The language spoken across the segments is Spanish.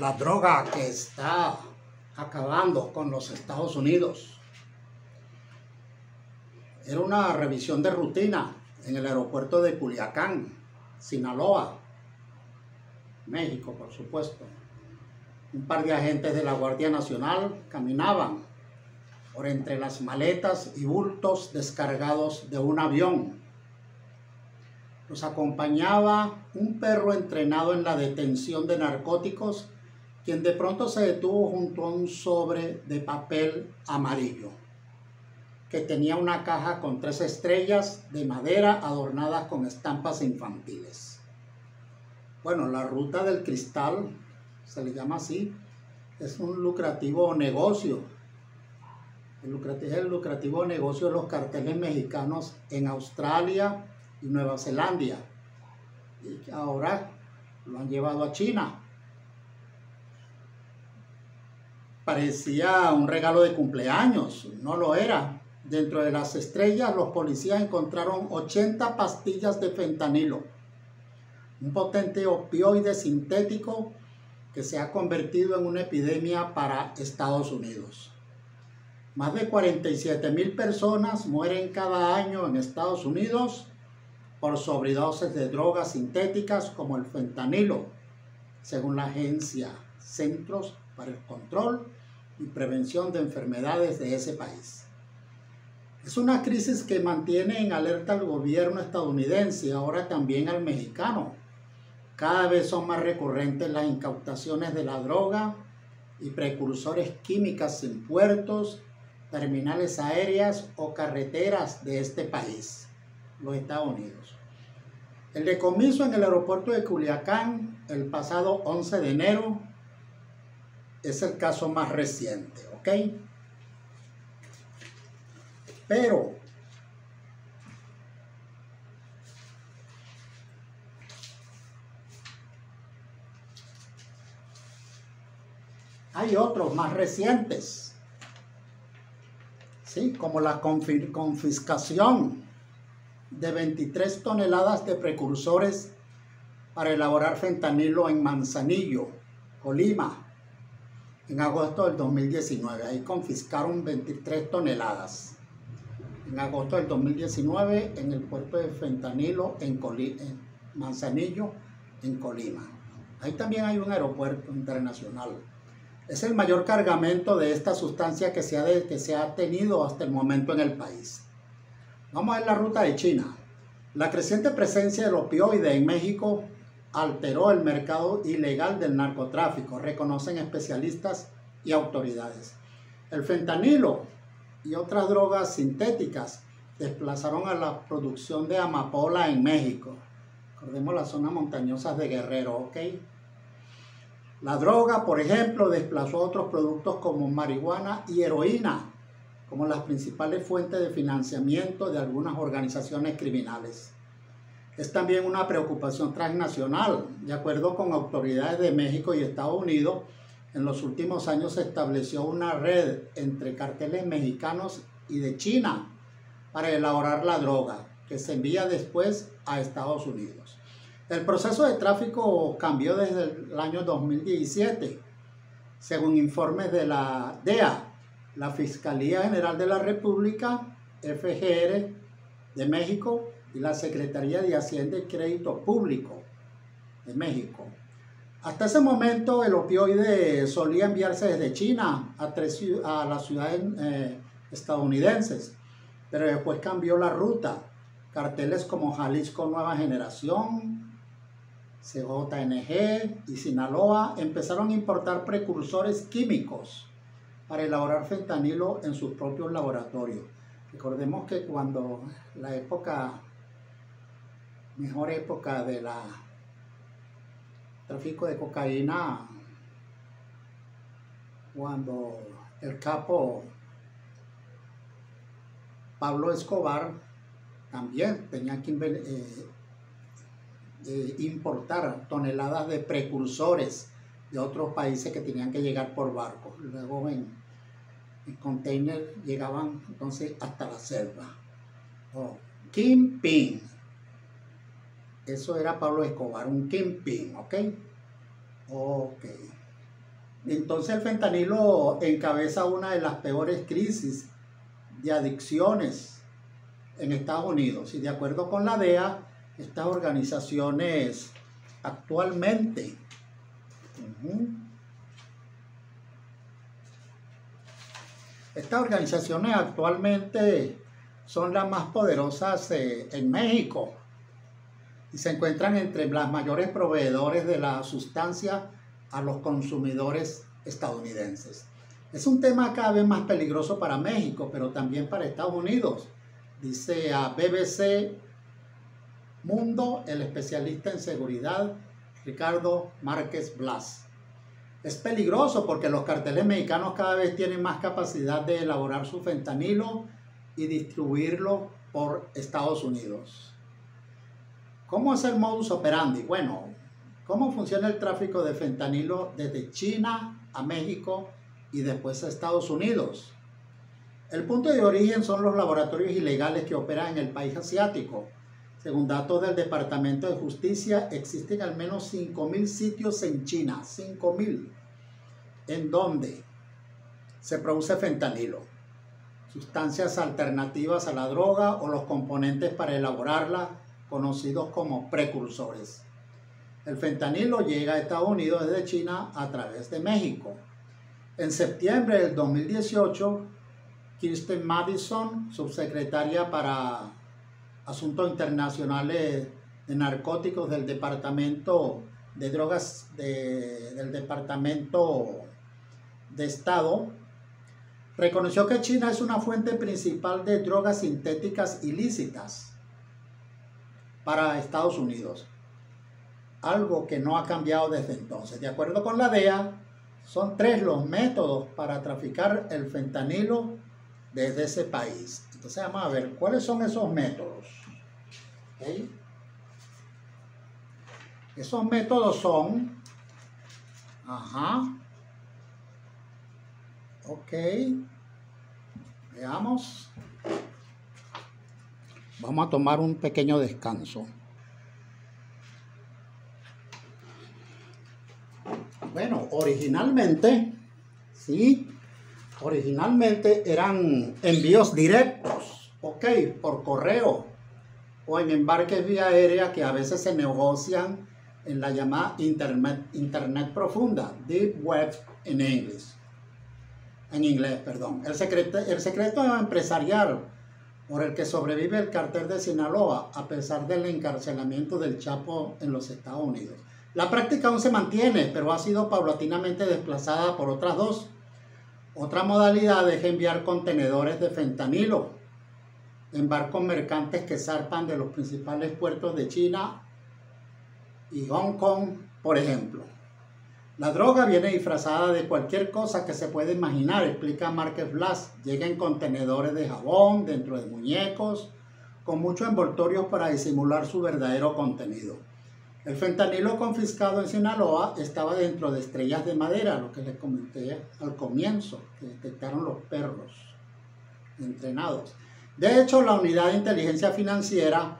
La droga que está acabando con los Estados Unidos. Era una revisión de rutina en el aeropuerto de Culiacán, Sinaloa, México, por supuesto. Un par de agentes de la Guardia Nacional caminaban por entre las maletas y bultos descargados de un avión. Los acompañaba un perro entrenado en la detención de narcóticos, quien de pronto se detuvo junto a un sobre de papel amarillo, que tenía una caja con 3 estrellas de madera adornadas con estampas infantiles. Bueno, la ruta del cristal, se le llama así, es un lucrativo negocio. Es el lucrativo negocio de los carteles mexicanos en Australia y Nueva Zelanda, y que ahora lo han llevado a China. Parecía un regalo de cumpleaños, no lo era. Dentro de las estrellas, los policías encontraron 80 pastillas de fentanilo, un potente opioide sintético que se ha convertido en una epidemia para Estados Unidos. Más de 47,000 personas mueren cada año en Estados Unidos por sobredosis de drogas sintéticas como el fentanilo, según la agencia Centros para el Control y Prevención de Enfermedades de ese país. Es una crisis que mantiene en alerta al gobierno estadounidense y ahora también al mexicano. Cada vez son más recurrentes las incautaciones de la droga y precursores químicos en puertos, terminales aéreas o carreteras de este país, los Estados Unidos. El decomiso en el aeropuerto de Culiacán el pasado 11 de enero es el caso más reciente, ¿ok? Pero hay otros más recientes, ¿sí? Como la confiscación de 23 toneladas de precursores para elaborar fentanilo en Manzanillo, Colima, en agosto del 2019. Ahí confiscaron 23 toneladas. En agosto del 2019 en el puerto de fentanilo en Manzanillo, en Colima. Ahí también hay un aeropuerto internacional. Es el mayor cargamento de esta sustancia que se ha tenido hasta el momento en el país. Vamos a ver la ruta de China. La creciente presencia del opioide en México alteró el mercado ilegal del narcotráfico, reconocen especialistas y autoridades. El fentanilo y otras drogas sintéticas desplazaron a la producción de amapola en México. Recordemos las zonas montañosas de Guerrero, ¿ok? La droga, por ejemplo, desplazó otros productos como marihuana y heroína, como las principales fuentes de financiamiento de algunas organizaciones criminales. Es también una preocupación transnacional. De acuerdo con autoridades de México y Estados Unidos, en los últimos años se estableció una red entre carteles mexicanos y de China para elaborar la droga, que se envía después a Estados Unidos. El proceso de tráfico cambió desde el año 2017, según informes de la DEA, la Fiscalía General de la República, FGR de México y la Secretaría de Hacienda y Crédito Público de México. Hasta ese momento el opioide solía enviarse desde China a las ciudades estadounidenses, pero después cambió la ruta. Carteles como Jalisco Nueva Generación, CJNG y Sinaloa empezaron a importar precursores químicos para elaborar fentanilo en sus propios laboratorios. Recordemos que cuando mejor época del tráfico de cocaína, cuando el capo Pablo Escobar también tenía que importar toneladas de precursores de otros países que tenían que llegar por barco. Luego en container llegaban entonces hasta la selva. Kingpin. Eso era Pablo Escobar, un kingpin, ¿ok? Ok. Entonces el fentanilo encabeza una de las peores crisis de adicciones en Estados Unidos. Y de acuerdo con la DEA, estas organizaciones actualmente son las más poderosas en México y se encuentran entre las mayores proveedores de la sustancia a los consumidores estadounidenses. Es un tema cada vez más peligroso para México, pero también para Estados Unidos, dice a BBC Mundo el especialista en seguridad Ricardo Márquez Blas. Es peligroso porque los carteles mexicanos cada vez tienen más capacidad de elaborar su fentanilo y distribuirlo por Estados Unidos. ¿Cómo es el modus operandi? Bueno, ¿cómo funciona el tráfico de fentanilo desde China a México y después a Estados Unidos? El punto de origen son los laboratorios ilegales que operan en el país asiático. Según datos del Departamento de Justicia, existen al menos 5.000 sitios en China, 5.000, en donde se produce fentanilo, sustancias alternativas a la droga o los componentes para elaborarla, conocidos como precursores. El fentanilo llega a Estados Unidos desde China a través de México. En septiembre del 2018, Kirsten Madison, subsecretaria para Asuntos Internacionales de Narcóticos del Departamento de Drogas del Departamento de Estado, reconoció que China es una fuente principal de drogas sintéticas ilícitas para Estados Unidos, algo que no ha cambiado desde entonces. De acuerdo con la DEA, son 3 los métodos para traficar el fentanilo desde ese país. Entonces vamos a ver cuáles son esos métodos. ¿Okay? Esos métodos son, veamos. Vamos a tomar un pequeño descanso. Bueno, originalmente eran envíos directos, por correo o en embarques vía aérea que a veces se negocian en la llamada Internet profunda, Deep Web en inglés. El secreto empresarial por el que sobrevive el cartel de Sinaloa a pesar del encarcelamiento del Chapo en los Estados Unidos. La práctica aún se mantiene, pero ha sido paulatinamente desplazada por otras dos. Otra modalidad es enviar contenedores de fentanilo en barcos mercantes que zarpan de los principales puertos de China y Hong Kong, por ejemplo. La droga viene disfrazada de cualquier cosa que se pueda imaginar, explica Márquez Blas. Llega en contenedores de jabón, dentro de muñecos, con muchos envoltorios para disimular su verdadero contenido. El fentanilo confiscado en Sinaloa estaba dentro de estrellas de madera, lo que les comenté al comienzo, que detectaron los perros entrenados. De hecho, la Unidad de Inteligencia Financiera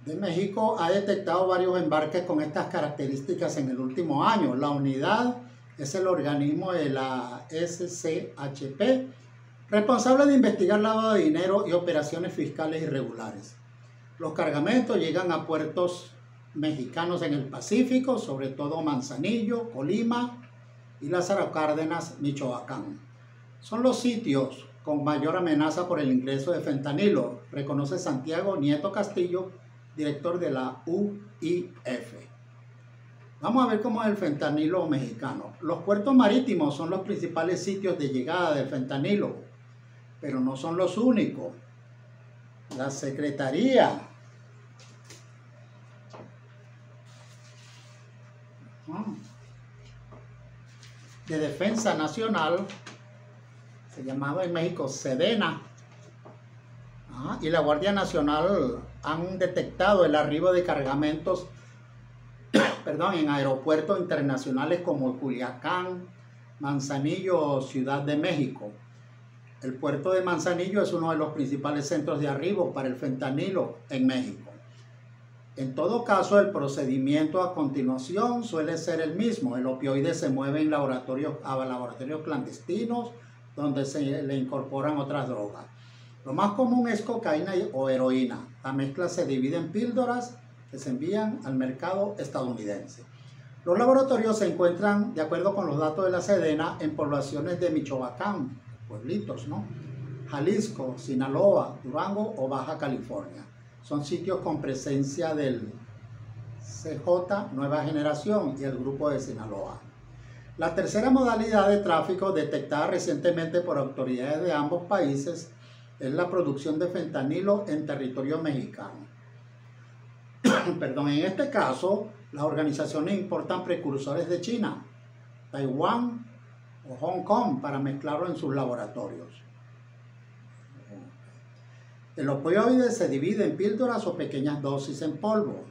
de México ha detectado varios embarques con estas características en el último año. La unidad es el organismo de la SCHP, responsable de investigar lavado de dinero y operaciones fiscales irregulares. Los cargamentos llegan a puertos mexicanos en el Pacífico, sobre todo Manzanillo, Colima y Lázaro Cárdenas, Michoacán. Son los sitios con mayor amenaza por el ingreso de fentanilo, reconoce Santiago Nieto Castillo, director de la UIF. Vamos a ver cómo es el fentanilo mexicano. Los puertos marítimos son los principales sitios de llegada del fentanilo, pero no son los únicos. La Secretaría de Defensa Nacional, se llamaba en México Sedena, y la Guardia Nacional han detectado el arribo de cargamentos en aeropuertos internacionales como Culiacán, Manzanillo o Ciudad de México. El puerto de Manzanillo es uno de los principales centros de arribo para el fentanilo en México. En todo caso, el procedimiento a continuación suele ser el mismo. El opioide se mueve en laboratorios clandestinos donde se le incorporan otras drogas. Lo más común es cocaína o heroína. La mezcla se divide en píldoras que se envían al mercado estadounidense. Los laboratorios se encuentran, de acuerdo con los datos de la Sedena, en poblaciones de Michoacán, pueblitos, ¿no? Jalisco, Sinaloa, Durango o Baja California. Son sitios con presencia del CJ Nueva Generación y el Grupo de Sinaloa. La tercera modalidad de tráfico detectada recientemente por autoridades de ambos países es la producción de fentanilo en territorio mexicano. En este caso, las organizaciones importan precursores de China, Taiwán o Hong Kong para mezclarlo en sus laboratorios. El opioide se divide en píldoras o pequeñas dosis en polvo.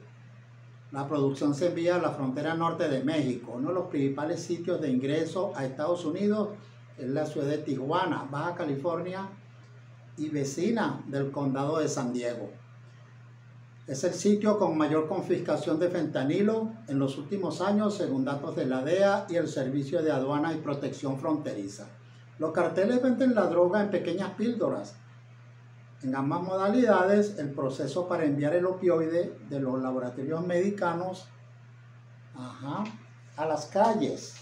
La producción se envía a la frontera norte de México. Uno de los principales sitios de ingreso a Estados Unidos es la ciudad de Tijuana, Baja California y vecina del condado de San Diego. Es el sitio con mayor confiscación de fentanilo en los últimos años, según datos de la DEA y el Servicio de Aduana y Protección Fronteriza. Los carteles venden la droga en pequeñas píldoras. En ambas modalidades, el proceso para enviar el opioide de los laboratorios mexicanos a las calles.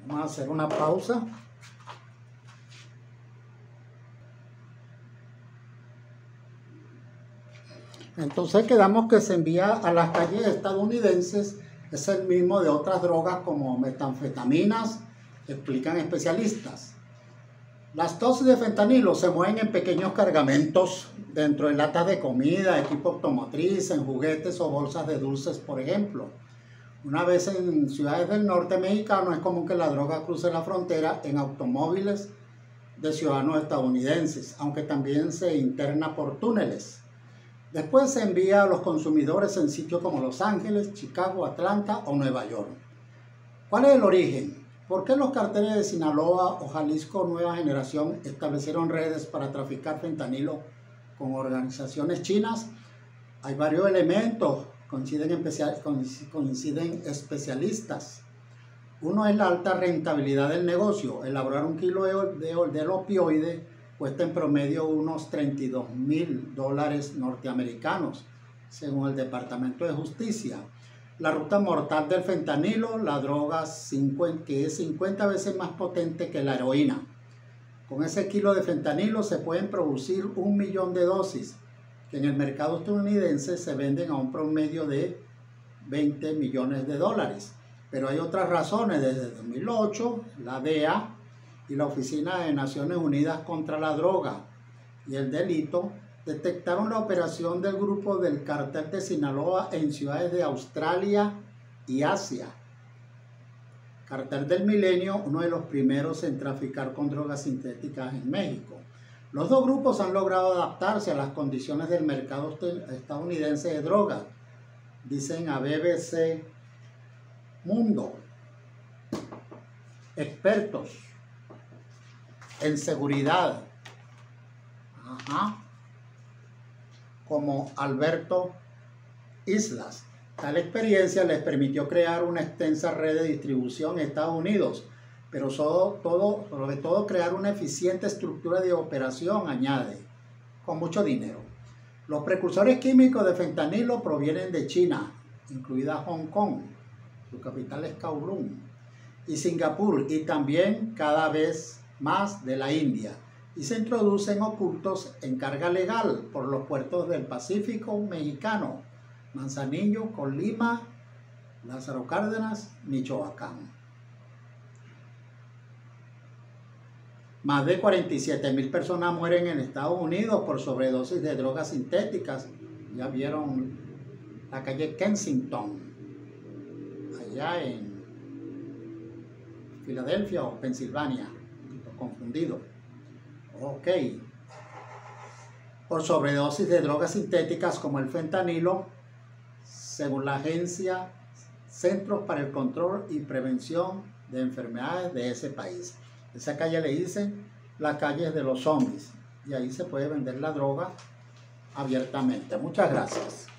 Vamos a hacer una pausa. Entonces quedamos que se envía a las calles estadounidenses, es el mismo de otras drogas como metanfetaminas, explican especialistas. Las dosis de fentanilo se mueven en pequeños cargamentos dentro de latas de comida, equipo automotriz, en juguetes o bolsas de dulces, por ejemplo. Una vez en ciudades del norte mexicano es común que la droga cruce la frontera en automóviles de ciudadanos estadounidenses, aunque también se interna por túneles. Después se envía a los consumidores en sitios como Los Ángeles, Chicago, Atlanta o Nueva York. ¿Cuál es el origen? ¿Por qué los carteles de Sinaloa o Jalisco Nueva Generación establecieron redes para traficar fentanilo con organizaciones chinas? Hay varios elementos, coinciden especialistas. Uno es la alta rentabilidad del negocio. Elaborar un kilo del opioide cuesta en promedio unos $32,000 norteamericanos, según el Departamento de Justicia. La ruta mortal del fentanilo, la droga que es 50 veces más potente que la heroína. Con ese kilo de fentanilo se pueden producir 1 millón de dosis, que en el mercado estadounidense se venden a un promedio de $20 millones. Pero hay otras razones. Desde 2008, la DEA y la Oficina de Naciones Unidas contra la Droga y el Delito detectaron la operación del grupo del cartel de Sinaloa en ciudades de Australia y Asia. Cartel del Milenio, uno de los primeros en traficar con drogas sintéticas en México. Los dos grupos han logrado adaptarse a las condiciones del mercado estadounidense de drogas, dicen a BBC Mundo. Expertos en seguridad, como Alberto Islas. Tal experiencia les permitió crear una extensa red de distribución en Estados Unidos, pero sobre todo crear una eficiente estructura de operación, añade, con mucho dinero. Los precursores químicos de fentanilo provienen de China, incluida Hong Kong, su capital es Kowloon, y Singapur, y también cada vez más de la India, y se introducen ocultos en carga legal por los puertos del Pacífico mexicano, Manzanillo, Colima, Lázaro Cárdenas, Michoacán. Más de 47,000 personas mueren en Estados Unidos por sobredosis de drogas sintéticas. Ya vieron la calle Kensington, allá en Filadelfia o Pensilvania, confundido. Ok. Por sobredosis de drogas sintéticas como el fentanilo, según la agencia Centros para el Control y Prevención de enfermedades de ese país. Esa calle le dicen la calle de los zombies y ahí se puede vender la droga abiertamente. Muchas gracias.